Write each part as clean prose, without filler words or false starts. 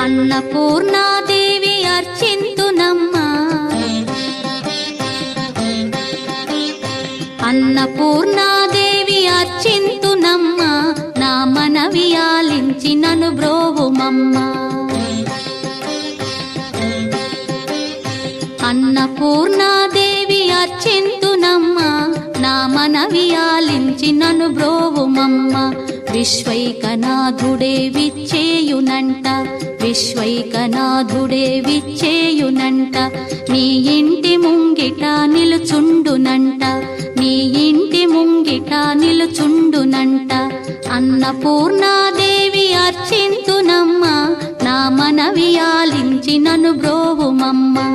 అన్నపూర్ణాదేవి అర్చింతునమ్మా, అన్నపూర్ణాదేవి అర్చింతునమ్మా, నా మనవి ఆలించి నన్ను బ్రోవుమమ్మా. అన్నపూర్ణాదేవి అర్చింతునమ్మా, నా మనవి ఆలించి నన్ను బ్రోవుమమ్మా. విశ్వైకనాథుడే విచ్చేయునంట, విశ్వైకనాథుడే విచ్చేయునంట, నీ ఇంటి ముంగిట నిలుచుండునంట, నీ ఇంటి ముంగిట నిలుచుండునంట. అన్నపూర్ణాదేవి అర్చింతునమ్మా, నా మనవి ఆలించి నన్ను బ్రోవుమమ్మా.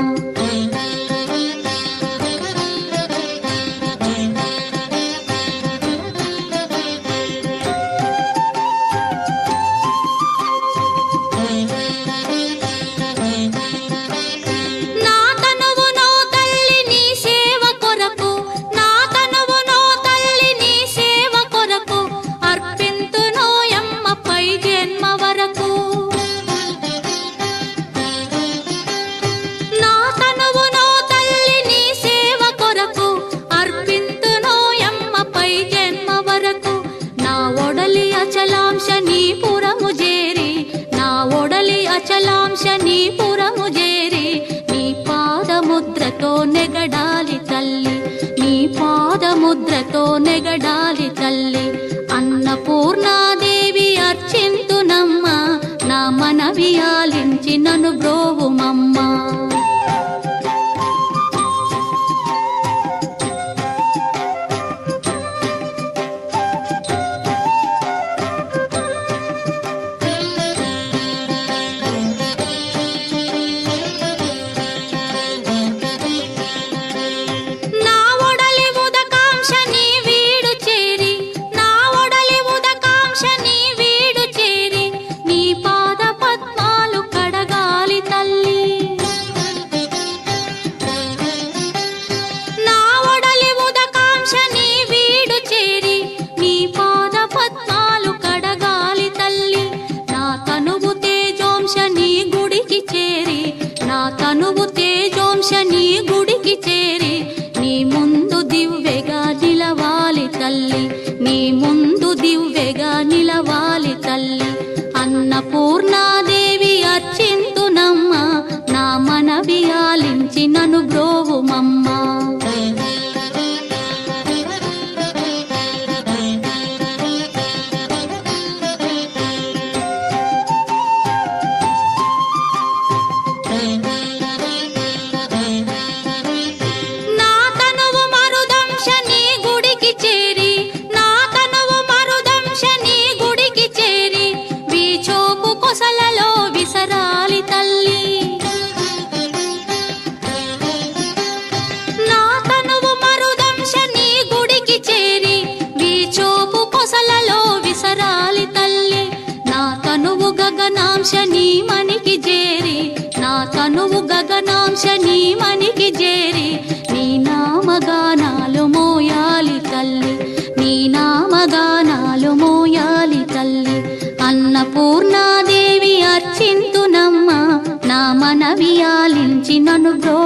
అచలాంశనీపురము చేరి నీ పాదముద్రతో నెగడాలి తల్లి, నీ పాదముద్రతో నెగడాలి తల్లి. అన్నపూర్ణాదేవి అర్చింతునమ్మా, నా మనవి ఆలించి నన్ను బ్రోవుమమ్మా. తనువు తేజోంశని గుడికి చేరి నీ ముందు దివ్వెగా నిలవాలి తల్లి, నీ ముందు దివ్వెగా నిలవాలి తల్లి. అన్నపూర్ణాదేవి అర్చింతునమ్మా, నా మనవి ఆలించి నన్ను బ్రోవుమమ్మా. గగనాంశని మనికి చేరి, నా తనువు గగనాంశని మనికి చేరి నీ నామగానాలు మోయాలి తల్లి, నీ నామగానాలు మోయాలి తల్లి. అన్నపూర్ణాదేవి అర్చింతునమ్మా, నా మనవి ఆలించి నన్ను బ్రో